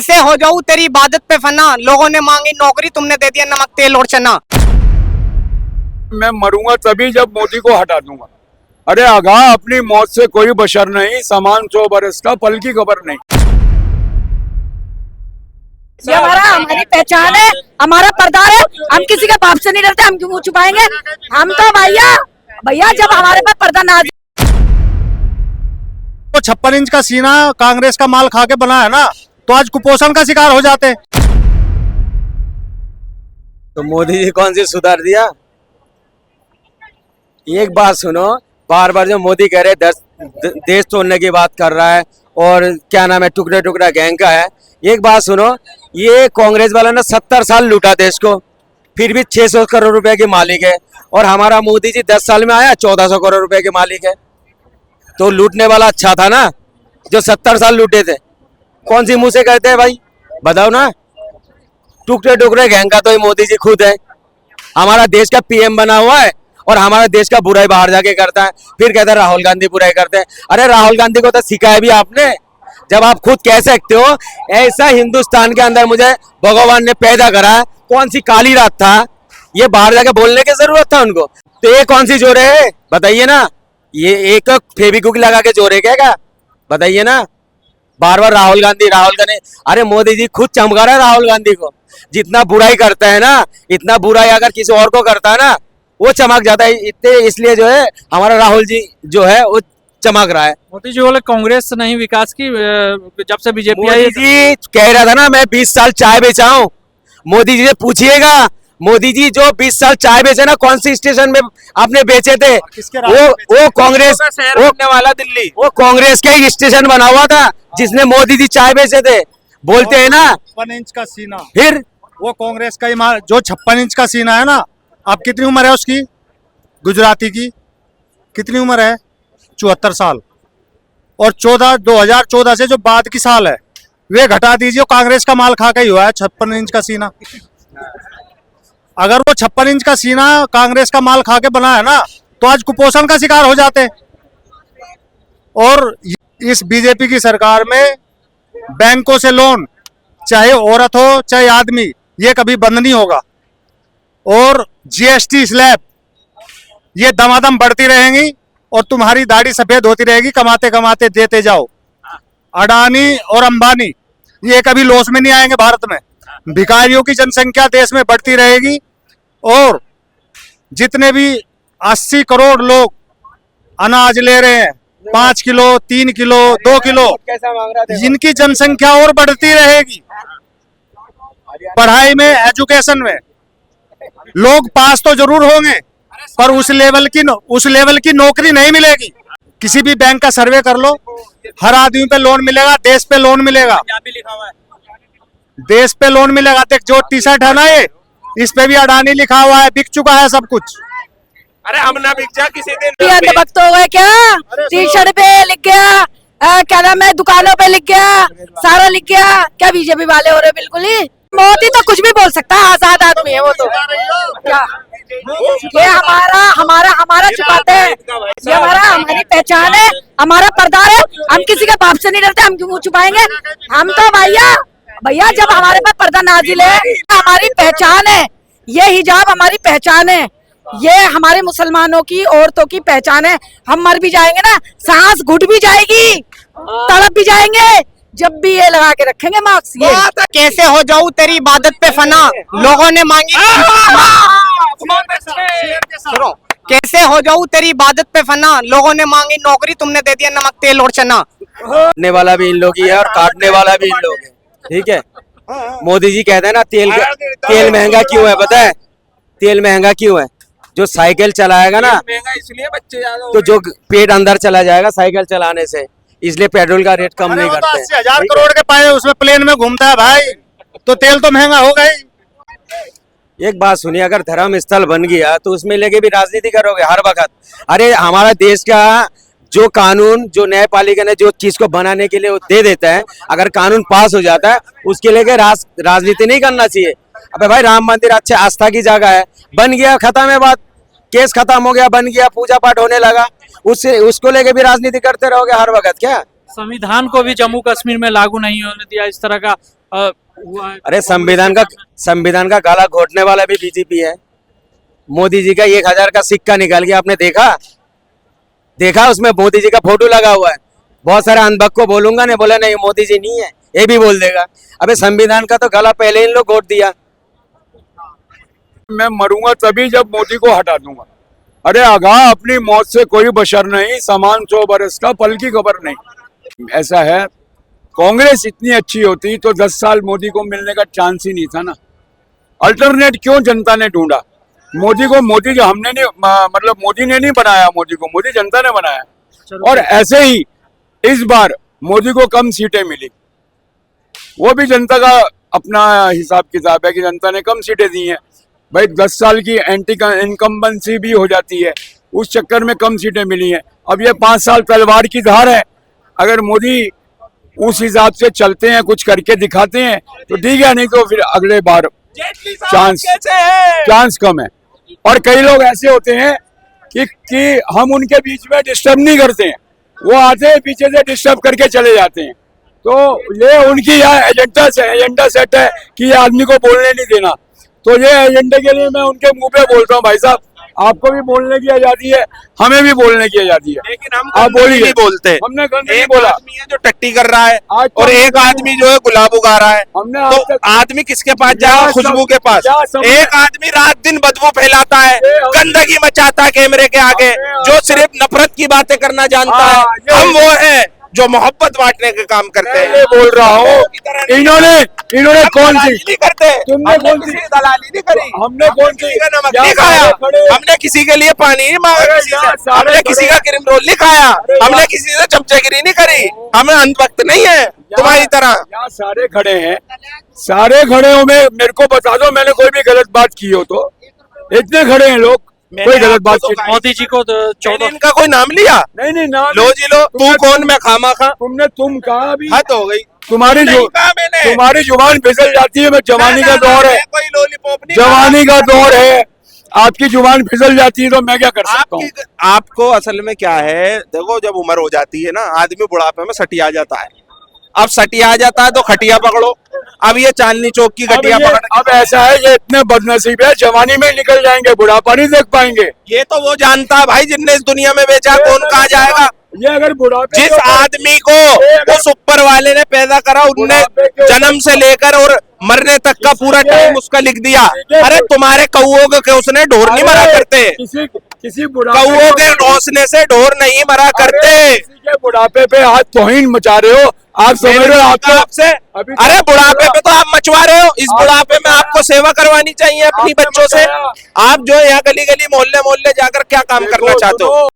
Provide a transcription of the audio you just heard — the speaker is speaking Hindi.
कैसे हो जाऊं तेरी इबादत पे फना, लोगों ने मांगी नौकरी, तुमने दे दिया नमक तेल और चना। मैं मरूंगा तभी जब मोदी को हटा दूंगा। अरे आगाह अपनी मौत से कोई बशर नहीं, सामान 100 बरस का पल की खबर नहीं। ये हमारी पहचान है, हमारा पर्दा है। हम किसी के बाप से नहीं डरते, हम क्यों मुंह छुपाएंगे। हम तो भैया जब हमारे पास पर्दा ना तो 56 इंच का सीना कांग्रेस का माल खा के बना है ना, तो आज कुपोषण का शिकार हो जाते। तो मोदी जी कौन सी सुधार दिया। एक बात सुनो, बार बार जो मोदी कह रहे देश तोड़ने की बात कर रहा है और क्या नाम है टुकड़े टुकड़ा गैंग का है। एक बात सुनो, ये कांग्रेस वाला ने 70 साल लूटा देश को, फिर भी 600 करोड़ रुपए के मालिक है। और हमारा मोदी जी 10 साल में आया 1400 करोड़ रुपए के मालिक है। तो लूटने वाला अच्छा था ना, जो 70 साल लूटे थे। कौन सी मुंह से कहते हैं भाई, बताओ ना। टुकड़े टुकड़े गैंग का तो ये मोदी जी खुद है। हमारा देश का पीएम बना हुआ है और हमारा देश का बुराई बाहर जाके करता है, फिर कहता है राहुल गांधी बुराई करते हैं। अरे राहुल गांधी को तो सिखाया भी आपने, जब आप खुद कह सकते हो ऐसा हिंदुस्तान के अंदर मुझे भगवान ने पैदा करा है। कौन सी काली रात था, ये बाहर जाके बोलने की जरूरत था उनको। तो ये कौन सी जोरे है बताइए ना। ये एक फेविक्विक लगा के जोरे क्या, बताइए ना। बार बार राहुल गांधी। अरे मोदी जी खुद चमका रहा है राहुल गांधी को। जितना बुराई करता है ना, इतना बुराई अगर किसी और को करता है ना, वो चमक जाता है। इतने इसलिए जो है हमारा राहुल जी जो है वो चमक रहा है। मोदी जी बोले कांग्रेस नहीं विकास की, जब से बीजेपी आई। मोदी जी कह रहा था ना मैं 20 साल चाय बेचा हूँ। मोदी जी से पूछिएगा, मोदी जी जो 20 साल चाय बेचे ना, कौन सी स्टेशन में आपने बेचे थे। वो कांग्रेस वाला दिल्ली, वो कांग्रेस का ही स्टेशन बना हुआ था जिसने मोदी जी चाय बेचे थे। बोलते हैं ना 56 इंच का सीना, फिर वो कांग्रेस का ही जो 56 इंच का सीना है ना। अब कितनी उम्र है उसकी, गुजराती की कितनी उम्र है, 74 साल। और 2014 से जो बाद की साल है वे घटा दीजिए, कांग्रेस का माल खा के ही हुआ है 56 इंच का सीना। अगर वो 56 इंच का सीना कांग्रेस का माल खा के बना है ना, तो आज कुपोषण का शिकार हो जाते। और इस बीजेपी की सरकार में बैंकों से लोन, चाहे औरत हो चाहे आदमी, ये कभी बंद नहीं होगा। और जीएसटी स्लैब ये दमादम बढ़ती रहेंगी और तुम्हारी दाढ़ी सफेद होती रहेगी, कमाते कमाते देते जाओ। अडानी और अंबानी ये कभी लॉस में नहीं आएंगे भारत में। भिखारियों की जनसंख्या देश में बढ़ती रहेगी और जितने भी 80 करोड़ लोग अनाज ले रहे हैं, 5 किलो 3 किलो 2 किलो, इनकी जनसंख्या और बढ़ती रहेगी। पढ़ाई में, एजुकेशन में लोग पास तो जरूर होंगे, पर उस लेवल की नौकरी नहीं मिलेगी। किसी भी बैंक का सर्वे कर लो, हर आदमी पे लोन मिलेगा, देश पे लोन मिलेगा, देश पे लोन मिलेगा। देख जो टी शर्ट है ना, ये इस पे भी अडानी लिखा हुआ है, बिक चुका है सब कुछ। अरे हम ना बिक जा किसी दिन। वक्त हो गए क्या, टी शर्ट पे लिख गया, क्या नाम है, दुकानों पे लिख गया, सारा लिख गया। क्या बीजेपी वाले हो रहे बिल्कुल ही। मोदी तो कुछ भी बोल सकता है, आजाद आदमी है वो तो। क्या ये हमारा छुपाते हैं। ये हमारी पहचान है, हमारा पर्दा है। हम किसी के बाप से नहीं डरते, हम क्यों मुंह छुपाएंगे। हम तो भैया जब हमारे पास पर्दा नाजिल है, हमारी पहचान है। ये हिजाब हमारी पहचान है, ये हमारे मुसलमानों की औरतों की पहचान है। हम मर भी जाएंगे ना, सांस घुट भी जाएगी, तड़प भी जाएंगे, जब भी ये लगा के रखेंगे मास्क। ये कैसे हो जाऊं तेरी इबादत पे फना, लोगों ने मांगी। सुनो, कैसे हो जाऊं तेरी इबादत पे फना, लोगों ने मांगी नौकरी, तुमने दे दिया नमक तेल और चना। काटने वाला भी इन लोग ही है और काटने वाला भी इन लोग है, ठीक है। मोदी जी कहते हैं ना तेल महंगा क्यों है, पता है तेल महंगा क्यों है। जो साइकिल चलाएगा ना, इसलिए बच्चे तो जो पेट अंदर चला जाएगा साइकिल चलाने से, इसलिए पेट्रोल का रेट कम नहीं करते। 80,000 करोड़ के पाए उसमें प्लेन में घूमता है भाई, तो तेल तो महंगा होगा ही। एक बात सुनिए, अगर धर्म स्थल बन गया तो उसमें लेके भी राजनीति करोगे हर वक्त। अरे हमारा देश का जो कानून, जो न्यायपालिका ने जो चीज को बनाने के लिए दे देता है, अगर कानून पास हो जाता है उसके लेके राजनीति नहीं करना चाहिए। अबे भाई राम मंदिर अच्छे आस्था की जगह है, बन गया खत्म है बात, केस खत्म हो गया, बन गया, पूजा पाठ होने लगा, उसको लेके भी राजनीति करते रहोगे हर वक्त क्या। संविधान को भी जम्मू कश्मीर में लागू नहीं होने दिया, इस तरह का हुआ है। अरे संविधान का गला घोटने वाला भी बीजेपी है। मोदी जी का 1000 का सिक्का निकाल के आपने देखा उसमें मोदी जी का फोटो लगा हुआ है। बहुत सारे अनबक को बोलूंगा नहीं, बोले नहीं मोदी जी नहीं है, ये भी बोल देगा। अबे संविधान का तो गला पहले इन लोग घोट दिया। मैं मरूंगा तभी जब मोदी को हटा दूंगा। अरे आगाह अपनी मौत से कोई बशर नहीं, समान 100 बरस का पल की खबर नहीं। ऐसा है, कांग्रेस इतनी अच्छी होती तो 10 साल मोदी को मिलने का चांस ही नहीं था ना। अल्टरनेट क्यों जनता ने ढूंढा? मोदी को मोदी जो हमने नहीं, मतलब मोदी ने नहीं बनाया, मोदी को मोदी जनता ने बनाया। और ऐसे ही इस बार मोदी को कम सीटें मिली, वो भी जनता का अपना हिसाब किताब है कि जनता ने कम सीटें दी हैं। भाई 10 साल की एंटी इनकम्बेंसी भी हो जाती है, उस चक्कर में कम सीटें मिली हैं। अब ये 5 साल तलवार की धार है। अगर मोदी उस हिसाब से चलते हैं, कुछ करके दिखाते हैं तो ठीक है, नहीं तो फिर अगले बार चांस कम है। और कई लोग ऐसे होते हैं कि हम उनके बीच में डिस्टर्ब नहीं करते हैं, वो आते हैं पीछे से डिस्टर्ब करके चले जाते हैं। तो ये उनकी यह एजेंडा सेट है कि ये आदमी को बोलने नहीं देना। तो ये एजेंडे के लिए मैं उनके मुंह पे बोलता हूँ, भाई साहब आपको भी बोलने की आजादी है, हमें भी बोलने की आजादी है, लेकिन हम आप बोलिए। नहीं बोलते। हमने गंद नहीं एक बोला। आदमी है जो टट्टी कर रहा है आज तो और एक आदमी जो है गुलाब उगा रहा है। हमने आज तो तक- आदमी किसके पास जाएगा? खुशबू के पास। क्या समझ- एक आदमी रात दिन बदबू फैलाता है, गंदगी मचाता है कैमरे के आगे, जो सिर्फ नफरत की बातें करना जानता हाँ, है। हम वो है जो मोहब्बत बांटने के काम करते मैं हैं। ये बोल रहा हूँ, इन्होंने कौन सी नहीं करते, तुमने हमने कौन सी किसी की दलाली नहीं करी, हमने कौन सी किसी का नमक यहाँ नहीं खाया, सारे खड़े- हमने किसी के लिए पानी नहीं मांगा, अरे किसी यहाँ से सारे हमने किसी खड़े- का क्रीम रोल नहीं खाया, अरे हमने यहाँ- किसी से चमचेगिरी नहीं करी। हमें अंधभक्त नहीं है तुम्हारी तरह। यहाँ सारे खड़े हैं, सारे खड़े हो, में मेरे को बता दो मैंने कोई भी गलत बात की हो तो। इतने खड़े हैं लोग, कोई गलत बात की मोदी जी को मैंने 14 इनका कोई नाम लिया? नहीं ना। लो जी लो, तू कौन मैं खामा खा। तुम कहा अभी? हद हो गई। तुम्हारी नहीं कहा मैंने। तुम्हारी जुबान फिसल जाती है। मैं जवानी का दौर है, कोई लॉलीपॉप नहीं जवानी का दौर है, आपकी जुबान फिसल जाती है तो मैं क्या कर सकता हूँ? आपको असल में क्या है, देखो जब उम्र हो जाती है ना, आदमी बुढ़ापे में सटिया जाता है। अब सटिया जाता है तो खटिया पकड़ो। अब ये चांदनी चौक की खटिया पकड़, अब ऐसा है, ये इतने बदनसीब है, जवानी में निकल जाएंगे, बुढ़ापा नहीं देख पाएंगे। ये तो वो जानता है भाई, जिनने इस दुनिया में बेचा कौन कहा जाएगा। ये अगर बुढ़ापे जिस आदमी को उस ऊपर वाले ने पैदा करा, उनने जन्म से लेकर और मरने तक का पूरा टाइम उसका लिख दिया। अरे तुम्हारे कौओं के उसने ढोर नहीं मरा करते, किसी कौओं के घोंसने से ढोर नहीं मरा करते। किसी के बुढ़ापे पे आज तौहीन मचा रहे हो आप, समझ रहे हो आपको? आपसे अरे बुढ़ापे पे तो आप मचवा रहे हो, इस बुढ़ापे में आपको सेवा करवानी चाहिए अपनी बच्चों से। आप जो यहाँ गली गली मोहल्ले मोहल्ले जाकर क्या काम करना चाहते हो?